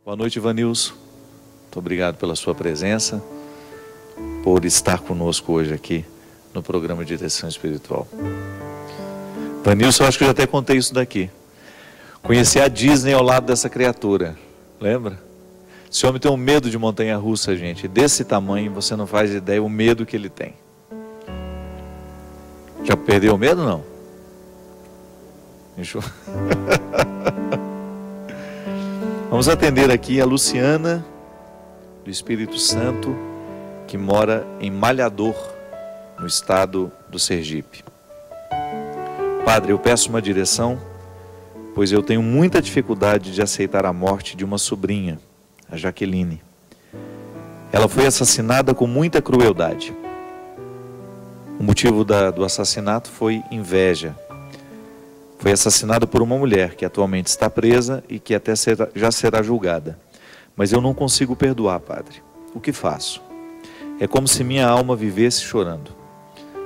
Boa noite, Ivanilson. Muito obrigado pela sua presença, por estar conosco hoje aqui no programa de direção espiritual. Ivanilson, eu acho que eu já até contei isso daqui. Conheci a Disney ao lado dessa criatura, lembra? Esse homem tem um medo de montanha-russa, gente. Desse tamanho, você não faz ideia o medo que ele tem. Já perdeu o medo, não? Vamos atender aqui a Luciana, do Espírito Santo, que mora em Malhador, no estado do Sergipe. Padre, eu peço uma direção, pois eu tenho muita dificuldade de aceitar a morte de uma sobrinha, a Jaqueline. Ela foi assassinada com muita crueldade. O motivo do assassinato foi inveja. Foi assassinada por uma mulher que atualmente está presa e que até já será julgada. Mas eu não consigo perdoar, Padre. O que faço? É como se minha alma vivesse chorando.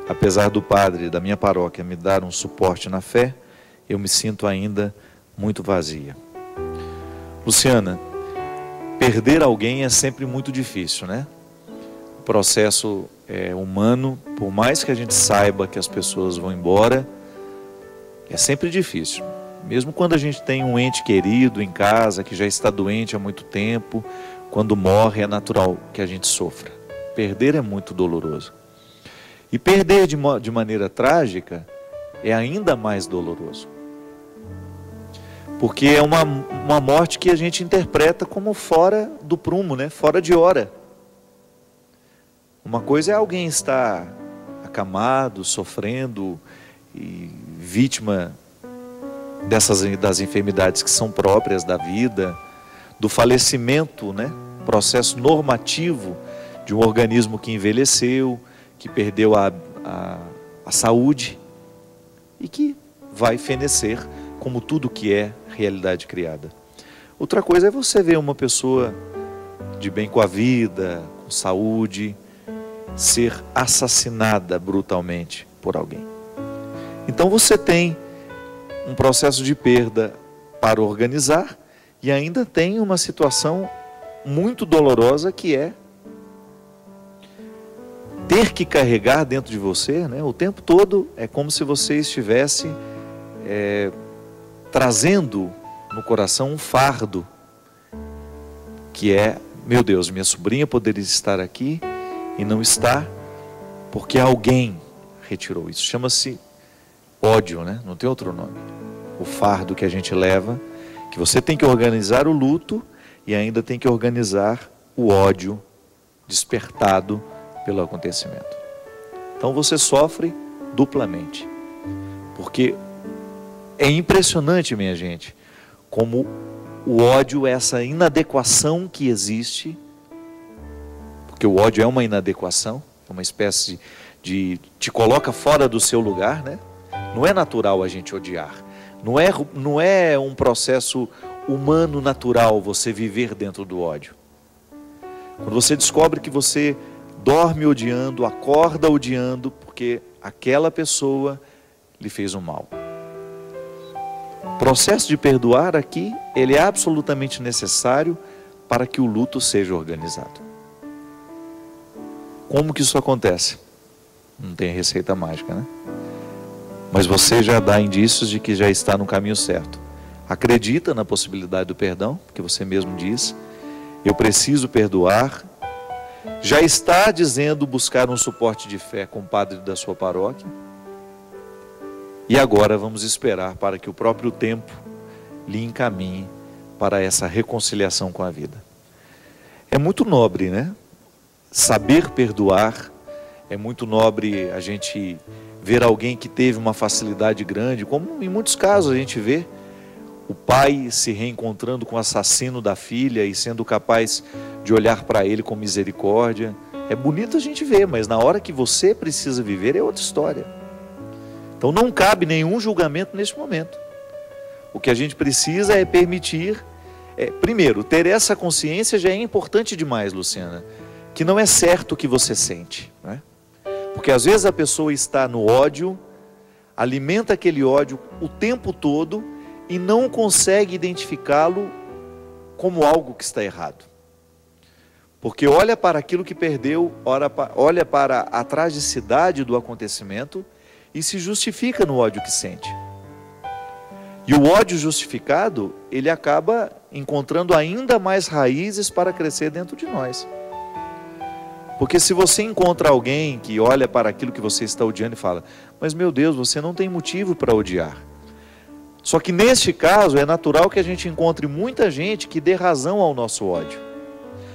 Apesar do padre da minha paróquia me dar um suporte na fé, eu me sinto ainda muito vazia. Luciana, perder alguém é sempre muito difícil, né? O processo é humano, por mais que a gente saiba que as pessoas vão embora, é sempre difícil. Mesmo quando a gente tem um ente querido em casa, que já está doente há muito tempo, quando morre é natural que a gente sofra. Perder é muito doloroso. E perder de maneira trágica é ainda mais doloroso. Porque é uma morte que a gente interpreta como fora do prumo, né? Fora de hora. Uma coisa é alguém estar acamado, sofrendo e vítima das enfermidades que são próprias da vida, do falecimento, né? Processo normativo de um organismo que envelheceu, que perdeu a saúde e que vai fenecer, como tudo que é realidade criada. Outra coisa é você ver uma pessoa de bem com a vida, com saúde, ser assassinada brutalmente por alguém. Então você tem um processo de perda para organizar e ainda tem uma situação muito dolorosa que é ter que carregar dentro de você, né, o tempo todo. É como se você estivesse trazendo no coração um fardo, que é, meu Deus, minha sobrinha poderia estar aqui e não está, porque alguém retirou isso. Chama-se ódio, né? Não tem outro nome. O fardo que a gente leva, que você tem que organizar o luto e ainda tem que organizar o ódio despertado pelo acontecimento. Então você sofre duplamente, porque é impressionante, minha gente, como o ódio é essa inadequação que existe, porque o ódio é uma inadequação, é uma espécie de te coloca fora do seu lugar, né? Não é natural a gente odiar, não é um processo humano natural você viver dentro do ódio. Quando você descobre que você dorme odiando, acorda odiando, porque aquela pessoa lhe fez um mal. O processo de perdoar aqui, ele é absolutamente necessário para que o luto seja organizado. Como que isso acontece? Não tem receita mágica, né? Mas você já dá indícios de que já está no caminho certo. Acredita na possibilidade do perdão, que você mesmo diz. Eu preciso perdoar. Já está dizendo buscar um suporte de fé com o padre da sua paróquia. E agora vamos esperar para que o próprio tempo lhe encaminhe para essa reconciliação com a vida. É muito nobre, né? Saber perdoar. É muito nobre a gente ver alguém que teve uma facilidade grande, como em muitos casos a gente vê o pai se reencontrando com o assassino da filha e sendo capaz de olhar para ele com misericórdia. É bonito a gente ver, mas na hora que você precisa viver é outra história. Então não cabe nenhum julgamento neste momento. O que a gente precisa é permitir, primeiro, ter essa consciência já é importante demais, Luciana, que não é certo o que você sente, né? Porque às vezes a pessoa está no ódio, alimenta aquele ódio o tempo todo e não consegue identificá-lo como algo que está errado. Porque olha para aquilo que perdeu, olha para a tragicidade do acontecimento e se justifica no ódio que sente. E o ódio justificado, ele acaba encontrando ainda mais raízes para crescer dentro de nós. Porque se você encontra alguém que olha para aquilo que você está odiando e fala, mas meu Deus, você não tem motivo para odiar. Só que neste caso é natural que a gente encontre muita gente que dê razão ao nosso ódio.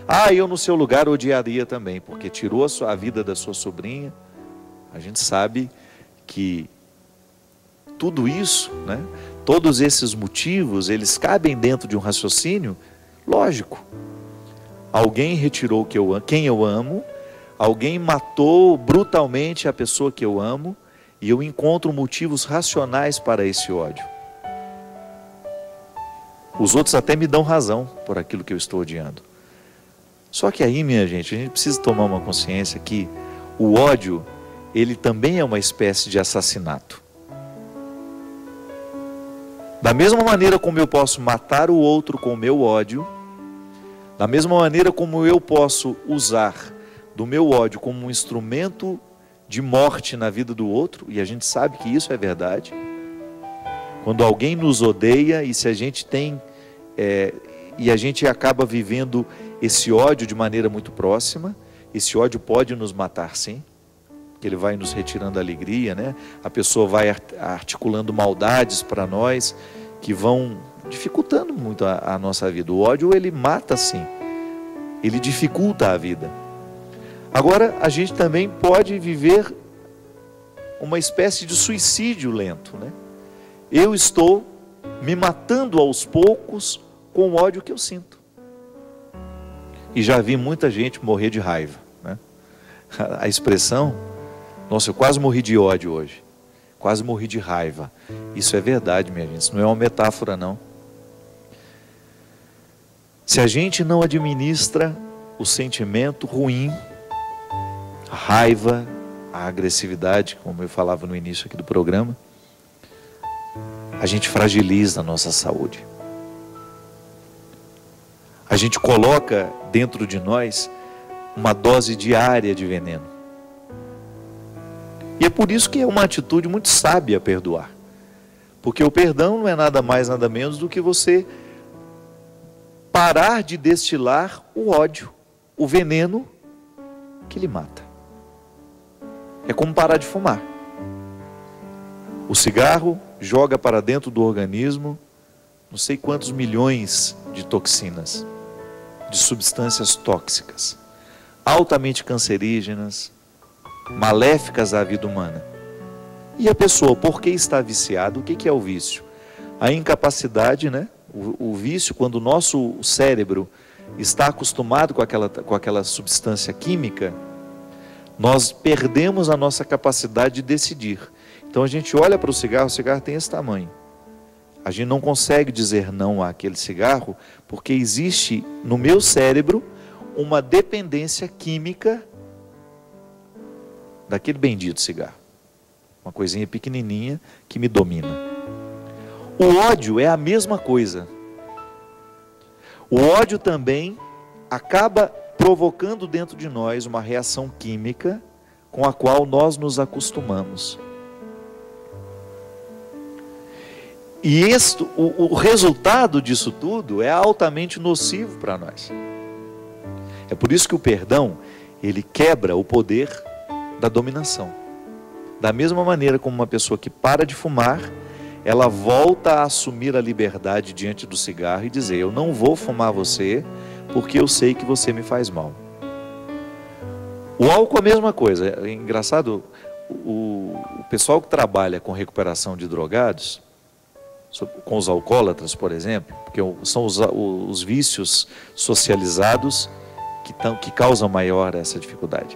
Ah, eu no seu lugar odiaria também, porque tirou a vida da sua sobrinha. A gente sabe que tudo isso, né, todos esses motivos, eles cabem dentro de um raciocínio lógico. Alguém retirou quem eu amo, alguém matou brutalmente a pessoa que eu amo, e eu encontro motivos racionais para esse ódio. Os outros até me dão razão por aquilo que eu estou odiando. Só que aí, minha gente, a gente precisa tomar uma consciência que o ódio, ele também é uma espécie de assassinato. Da mesma maneira como eu posso matar o outro com o meu ódio, da mesma maneira como eu posso usar do meu ódio como um instrumento de morte na vida do outro, e a gente sabe que isso é verdade. Quando alguém nos odeia e se a gente tem e a gente acaba vivendo esse ódio de maneira muito próxima, esse ódio pode nos matar sim, que ele vai nos retirando a alegria, né? A pessoa vai articulando maldades para nós, que vão dificultando muito a nossa vida. O ódio, ele mata sim, ele dificulta a vida. Agora, a gente também pode viver uma espécie de suicídio lento, né? Eu estou me matando aos poucos com o ódio que eu sinto. E já vi muita gente morrer de raiva, né? A expressão, nossa, eu quase morri de ódio hoje, quase morri de raiva. Isso é verdade, minha gente, isso não é uma metáfora não. Se a gente não administra o sentimento ruim, a raiva, a agressividade, como eu falava no início aqui do programa, a gente fragiliza a nossa saúde. A gente coloca dentro de nós uma dose diária de veneno. E é por isso que é uma atitude muito sábia perdoar. Porque o perdão não é nada mais, nada menos do que você parar de destilar o ódio, o veneno que lhe mata. É como parar de fumar. O cigarro joga para dentro do organismo não sei quantos milhões de toxinas, de substâncias tóxicas, altamente cancerígenas, maléficas à vida humana. E a pessoa, por que está viciada? O que é o vício? A incapacidade, né? O vício, quando o nosso cérebro está acostumado com aquela substância química, nós perdemos a nossa capacidade de decidir. Então a gente olha para o cigarro tem esse tamanho. A gente não consegue dizer não àquele cigarro, porque existe no meu cérebro uma dependência química daquele bendito cigarro. Uma coisinha pequenininha que me domina. O ódio é a mesma coisa. O ódio também acaba provocando dentro de nós uma reação química com a qual nós nos acostumamos. E o resultado disso tudo é altamente nocivo para nós. É por isso que o perdão, ele quebra o poder da dominação. Da mesma maneira como uma pessoa que para de fumar, ela volta a assumir a liberdade diante do cigarro e dizer, eu não vou fumar você, porque eu sei que você me faz mal. O álcool é a mesma coisa. É engraçado, o pessoal que trabalha com recuperação de drogados, com os alcoólatras, por exemplo, porque são os vícios socializados que causam maior essa dificuldade,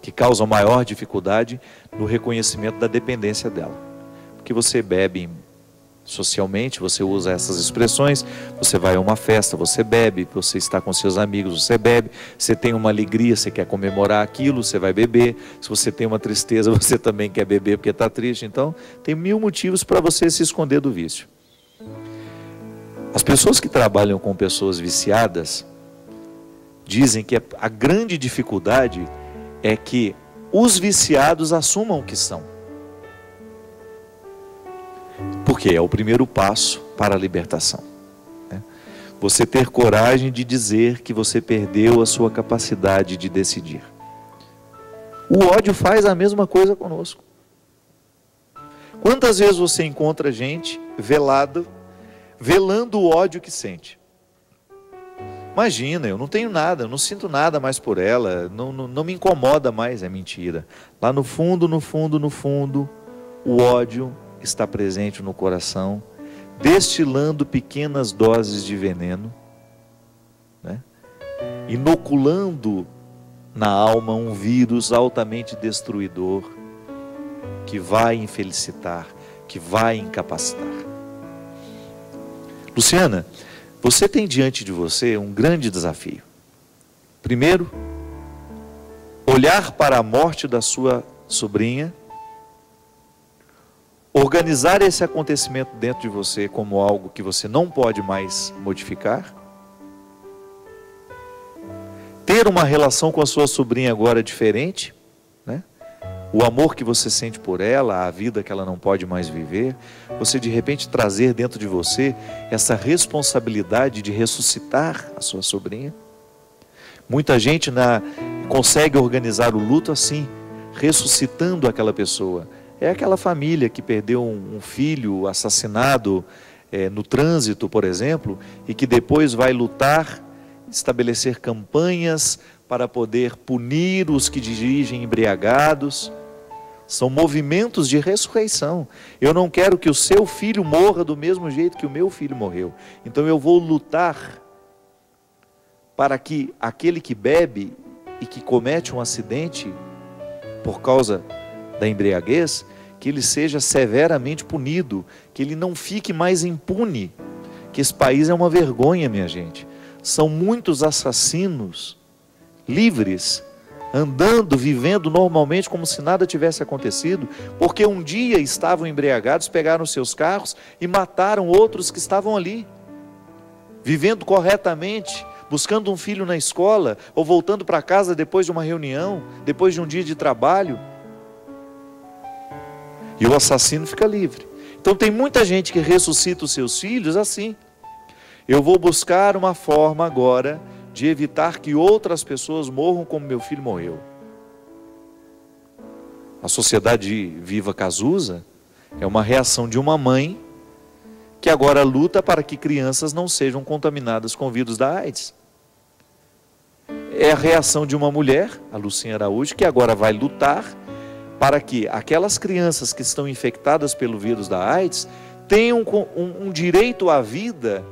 que causam maior dificuldade no reconhecimento da dependência dela. Porque você bebe socialmente, você usa essas expressões, você vai a uma festa, você bebe, você está com seus amigos, você bebe, você tem uma alegria, você quer comemorar aquilo, você vai beber, se você tem uma tristeza, você também quer beber porque está triste, então tem 1000 motivos para você se esconder do vício. As pessoas que trabalham com pessoas viciadas dizem que a grande dificuldade é que os viciados assumam o que são. Porque é o primeiro passo para a libertação, né? Você ter coragem de dizer que você perdeu a sua capacidade de decidir. O ódio faz a mesma coisa conosco. Quantas vezes você encontra gente velando o ódio que sente? Imagina, eu não tenho nada, eu não sinto nada mais por ela, não me incomoda mais, é mentira. Lá no fundo, o ódio está presente no coração, destilando pequenas doses de veneno, né? Inoculando na alma um vírus altamente destruidor, que vai infelicitar, que vai incapacitar. Luciana, você tem diante de você um grande desafio. Primeiro, olhar para a morte da sua sobrinha, organizar esse acontecimento dentro de você como algo que você não pode mais modificar, ter uma relação com a sua sobrinha agora diferente, né? O amor que você sente por ela, a vida que ela não pode mais viver, você de repente trazer dentro de você essa responsabilidade de ressuscitar a sua sobrinha. Muita gente consegue organizar o luto assim, ressuscitando aquela pessoa. É aquela família que perdeu um filho assassinado no trânsito, por exemplo, e que depois vai lutar, estabelecer campanhas para poder punir os que dirigem embriagados. São movimentos de ressurreição. Eu não quero que o seu filho morra do mesmo jeito que o meu filho morreu. Então eu vou lutar para que aquele que bebe e que comete um acidente por causa da embriaguez, que ele seja severamente punido, que ele não fique mais impune, que esse país é uma vergonha, minha gente. São muitos assassinos livres, andando, vivendo normalmente como se nada tivesse acontecido, porque um dia estavam embriagados, pegaram seus carros e mataram outros que estavam ali, vivendo corretamente, buscando um filho na escola, ou voltando para casa depois de uma reunião, depois de um dia de trabalho, e o assassino fica livre. Então tem muita gente que ressuscita os seus filhos assim. Eu vou buscar uma forma agora de evitar que outras pessoas morram como meu filho morreu. A Sociedade Viva Cazuza é uma reação de uma mãe que agora luta para que crianças não sejam contaminadas com o vírus da AIDS. É a reação de uma mulher, a Lucinha Araújo, que agora vai lutar para que aquelas crianças que estão infectadas pelo vírus da AIDS tenham um direito à vida,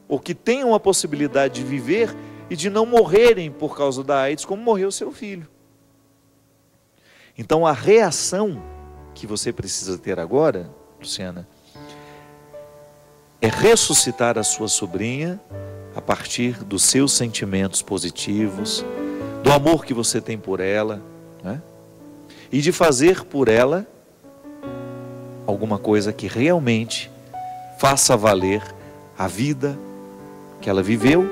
ou que tenham a possibilidade de viver e de não morrerem por causa da AIDS como morreu seu filho. Então a reação que você precisa ter agora, Luciana, é ressuscitar a sua sobrinha a partir dos seus sentimentos positivos, do amor que você tem por ela, né? E de fazer por ela alguma coisa que realmente faça valer a vida que ela viveu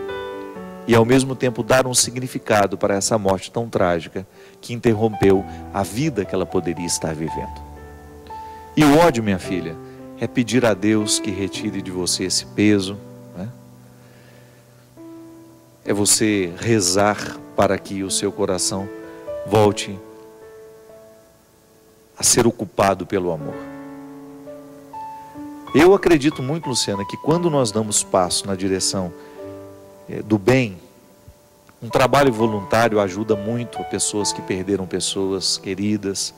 e ao mesmo tempo dar um significado para essa morte tão trágica que interrompeu a vida que ela poderia estar vivendo. E o ódio, minha filha, é pedir a Deus que retire de você esse peso, né? É você rezar para que o seu coração volte a ser ocupado pelo amor. Eu acredito muito, Luciana, que quando nós damos passo na direção do bem, um trabalho voluntário ajuda muito pessoas que perderam pessoas queridas,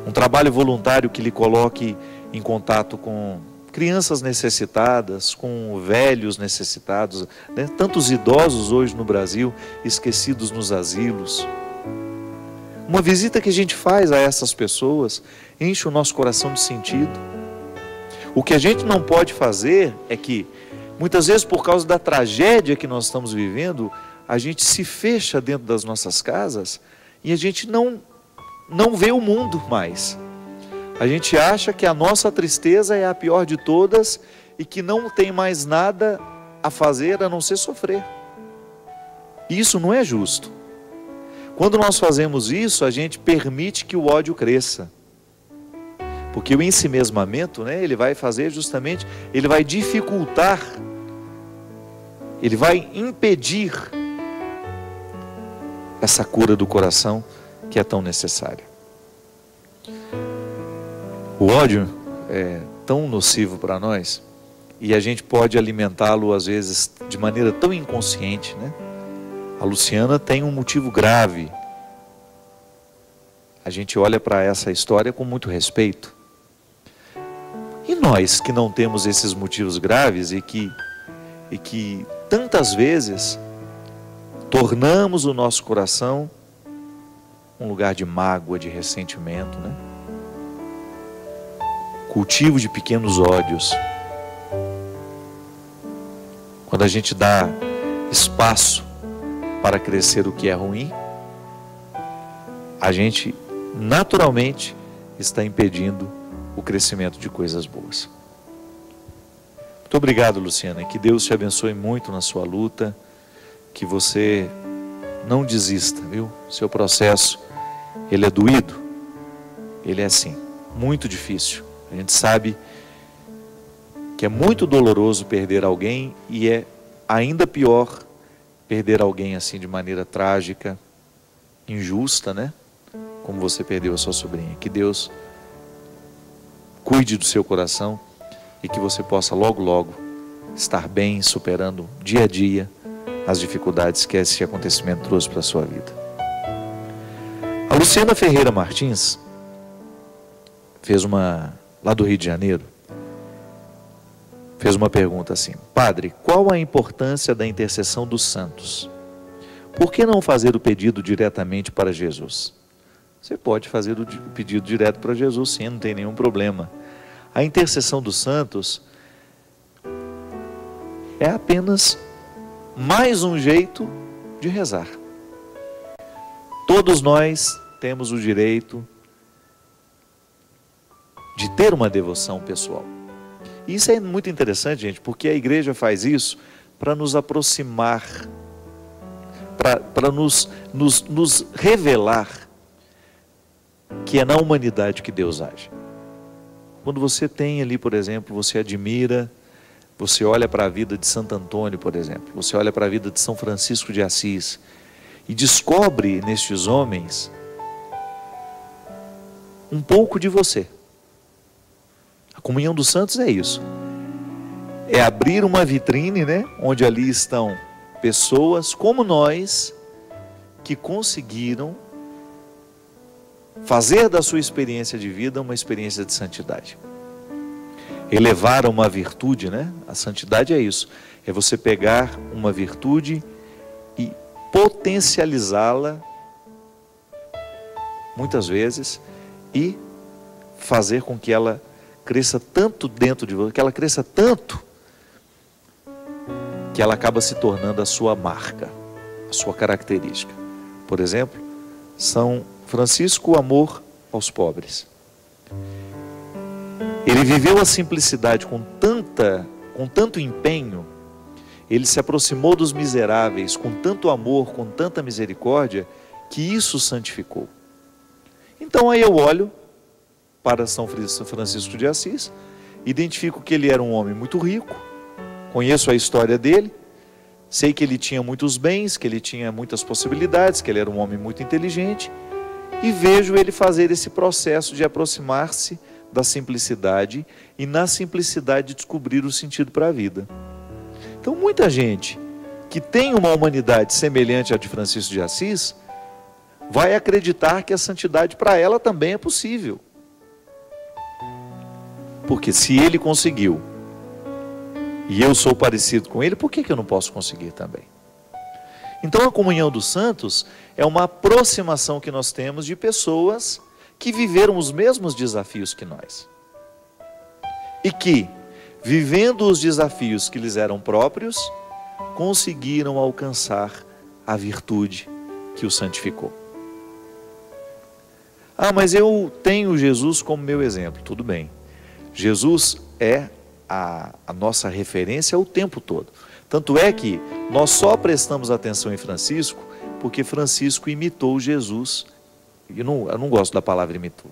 um trabalho voluntário que lhe coloque em contato com crianças necessitadas, com velhos necessitados, né? Tantos idosos hoje no Brasil, esquecidos nos asilos. Uma visita que a gente faz a essas pessoas enche o nosso coração de sentido. O que a gente não pode fazer é que, muitas vezes por causa da tragédia que nós estamos vivendo, a gente se fecha dentro das nossas casas e a gente não vê o mundo mais. A gente acha que a nossa tristeza é a pior de todas e que não tem mais nada a fazer a não ser sofrer. Isso não é justo. Quando nós fazemos isso, a gente permite que o ódio cresça. Porque o ensimesmamento, né, ele vai fazer justamente, ele vai dificultar, ele vai impedir essa cura do coração que é tão necessária. O ódio é tão nocivo para nós e a gente pode alimentá-lo às vezes de maneira tão inconsciente, né? A Luciana tem um motivo grave. A gente olha para essa história com muito respeito. E nós que não temos esses motivos graves e que tantas vezes tornamos o nosso coração um lugar de mágoa, de ressentimento, né? Cultivo de pequenos ódios. Quando a gente dá espaço para crescer o que é ruim, a gente naturalmente está impedindo o crescimento de coisas boas. Muito obrigado, Luciana, que Deus te abençoe muito na sua luta, que você não desista, viu? Seu processo, ele é doído, ele é assim, muito difícil. A gente sabe que é muito doloroso perder alguém e é ainda pior perder alguém assim de maneira trágica, injusta, né? Como você perdeu a sua sobrinha. Que Deus cuide do seu coração e que você possa logo, logo estar bem, superando dia a dia as dificuldades que esse acontecimento trouxe para a sua vida. A Luciana Ferreira Martins fez lá do Rio de Janeiro, fez uma pergunta assim: Padre, qual a importância da intercessão dos santos? Por que não fazer o pedido diretamente para Jesus? Você pode fazer o pedido direto para Jesus, sim, não tem nenhum problema. A intercessão dos santos é apenas mais um jeito de rezar. Todos nós temos o direito de ter uma devoção pessoal. E isso é muito interessante, gente, porque a igreja faz isso para nos aproximar, para nos revelar que é na humanidade que Deus age. Quando você tem ali, por exemplo, você admira, você olha para a vida de Santo Antônio, por exemplo, você olha para a vida de São Francisco de Assis e descobre nestes homens um pouco de você. A comunhão dos santos é isso. É abrir uma vitrine, né, onde ali estão pessoas como nós que conseguiram fazer da sua experiência de vida uma experiência de santidade. Elevar uma virtude, né? A santidade é isso. É você pegar uma virtude e potencializá-la muitas vezes e fazer com que ela cresça tanto dentro de você, que ela cresça tanto que ela acaba se tornando a sua marca, a sua característica. Por exemplo, São Francisco, o amor aos pobres. Ele viveu a simplicidade com tanto empenho, ele se aproximou dos miseráveis com tanto amor, com tanta misericórdia, que isso santificou. Então aí eu olho para São Francisco de Assis, identifico que ele era um homem muito rico, conheço a história dele, sei que ele tinha muitos bens, que ele tinha muitas possibilidades, que ele era um homem muito inteligente, e vejo ele fazer esse processo de aproximar-se da simplicidade e na simplicidade descobrir o sentido para a vida. Então muita gente que tem uma humanidade semelhante à de Francisco de Assis vai acreditar que a santidade para ela também é possível. Porque se ele conseguiu e eu sou parecido com ele, por que eu não posso conseguir também? Então a comunhão dos santos é uma aproximação que nós temos de pessoas que viveram os mesmos desafios que nós. E que, vivendo os desafios que lhes eram próprios, conseguiram alcançar a virtude que o santificou. Ah, mas eu tenho Jesus como meu exemplo. Tudo bem. Jesus é a nossa referência o tempo todo. Tanto é que nós só prestamos atenção em Francisco porque Francisco imitou Jesus. Eu não gosto da palavra imitou.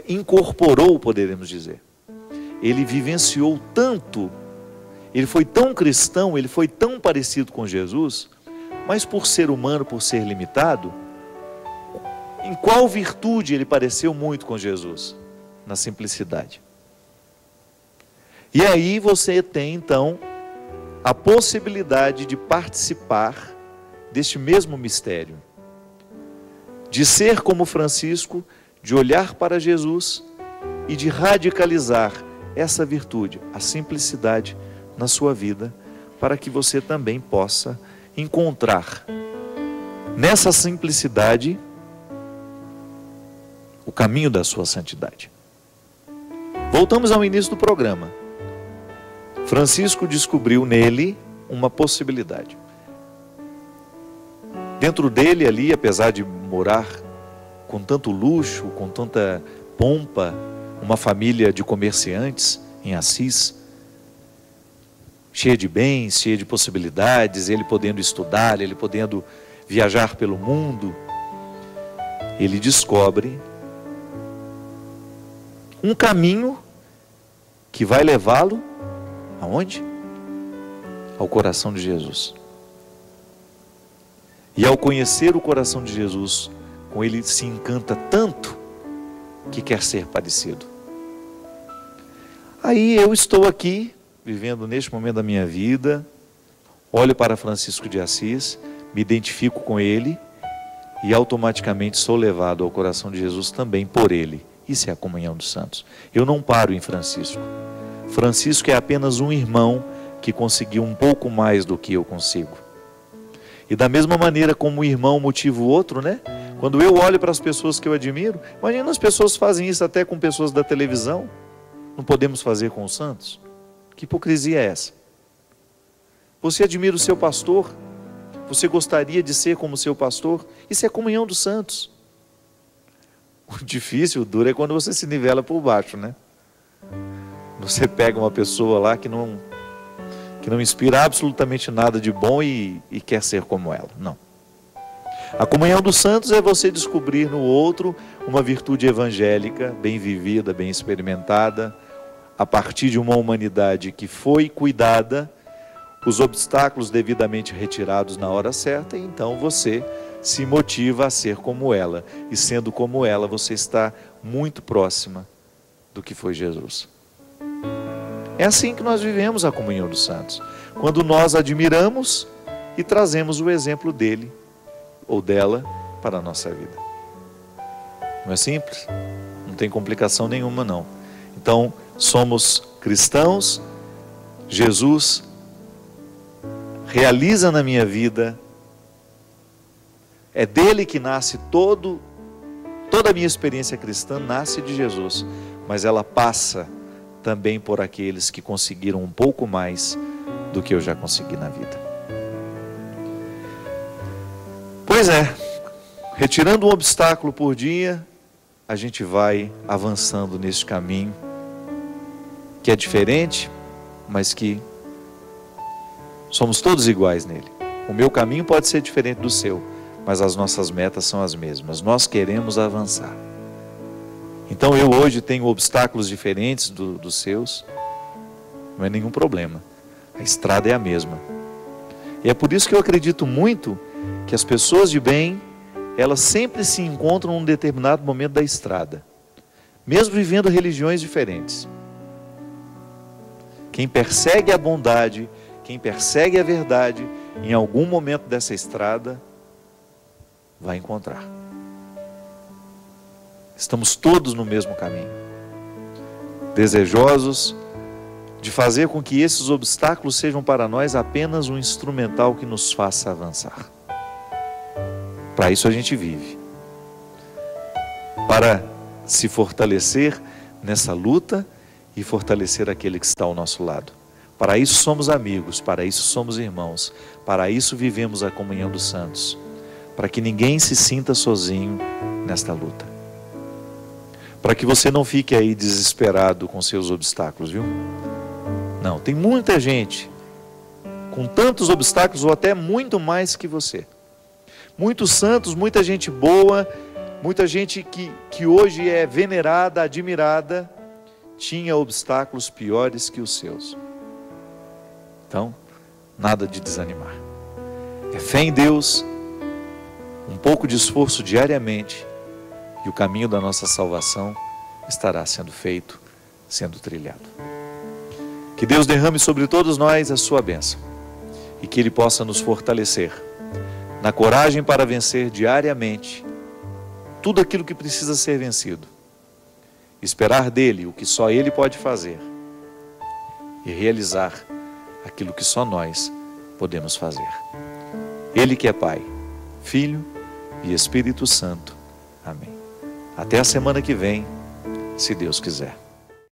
Incorporou, poderemos dizer. Ele vivenciou tanto, ele foi tão cristão, ele foi tão parecido com Jesus, mas por ser humano, por ser limitado, em qual virtude ele pareceu muito com Jesus? Na simplicidade. E aí você tem então a possibilidade de participar deste mesmo mistério, de ser como Francisco, de olhar para Jesus e de radicalizar essa virtude, a simplicidade na sua vida, para que você também possa encontrar nessa simplicidade o caminho da sua santidade. Voltamos ao início do programa. Francisco descobriu nele uma possibilidade. Dentro dele ali, apesar de morar com tanto luxo, com tanta pompa, uma família de comerciantes em Assis, cheia de bens, cheia de possibilidades, ele podendo estudar, ele podendo viajar pelo mundo, ele descobre um caminho que vai levá-lo aonde? Ao coração de Jesus. E ao conhecer o coração de Jesus, com ele se encanta tanto que quer ser parecido. Aí eu estou aqui, vivendo neste momento da minha vida, olho para Francisco de Assis, me identifico com ele e automaticamente sou levado ao coração de Jesus também por ele. Isso é a comunhão dos santos. Eu não paro em Francisco. Francisco é apenas um irmão que conseguiu um pouco mais do que eu consigo. E da mesma maneira como um irmão motiva o outro, né? Quando eu olho para as pessoas que eu admiro, imagina as pessoas fazem isso até com pessoas da televisão. Não podemos fazer com os santos? Que hipocrisia é essa? Você admira o seu pastor? Você gostaria de ser como seu pastor? Isso é comunhão dos santos. O difícil, o duro é quando você se nivela por baixo, né? Você pega uma pessoa lá que não inspira absolutamente nada de bom e quer ser como ela. Não. A comunhão dos santos é você descobrir no outro uma virtude evangélica, bem vivida, bem experimentada, a partir de uma humanidade que foi cuidada, os obstáculos devidamente retirados na hora certa, e então você se motiva a ser como ela. E sendo como ela, você está muito próxima do que foi Jesus. É assim que nós vivemos a comunhão dos santos. Quando nós admiramos e trazemos o exemplo dele ou dela para a nossa vida. Não é simples? Não tem complicação nenhuma, não. Então, somos cristãos, Jesus realiza na minha vida, é dele que nasce toda a minha experiência cristã nasce de Jesus, mas ela passa também por aqueles que conseguiram um pouco mais do que eu já consegui na vida. Pois é, retirando um obstáculo por dia, a gente vai avançando nesse caminho, que é diferente, mas que somos todos iguais nele. O meu caminho pode ser diferente do seu, mas as nossas metas são as mesmas. Nós queremos avançar. Então eu hoje tenho obstáculos diferentes dos seus, não é nenhum problema. A estrada é a mesma. E é por isso que eu acredito muito que as pessoas de bem, elas sempre se encontram num determinado momento da estrada, mesmo vivendo religiões diferentes. Quem persegue a bondade, quem persegue a verdade, em algum momento dessa estrada, vai encontrar. Estamos todos no mesmo caminho, desejosos de fazer com que esses obstáculos sejam para nós apenas um instrumental que nos faça avançar. Para isso a gente vive, para se fortalecer nessa luta e fortalecer aquele que está ao nosso lado. Para isso somos amigos, para isso somos irmãos, para isso vivemos a comunhão dos santos, para que ninguém se sinta sozinho nesta luta. Para que você não fique aí desesperado com seus obstáculos, viu? Não, tem muita gente com tantos obstáculos ou até muito mais que você. Muitos santos, muita gente boa, muita gente que hoje é venerada, admirada, tinha obstáculos piores que os seus. Então, nada de desanimar. É fé em Deus, um pouco de esforço diariamente, e o caminho da nossa salvação estará sendo feito, sendo trilhado. Que Deus derrame sobre todos nós a sua bênção, e que Ele possa nos fortalecer na coragem para vencer diariamente tudo aquilo que precisa ser vencido. Esperar dele o que só Ele pode fazer e realizar aquilo que só nós podemos fazer. Ele que é Pai, Filho e Espírito Santo. Amém. Até a semana que vem, se Deus quiser.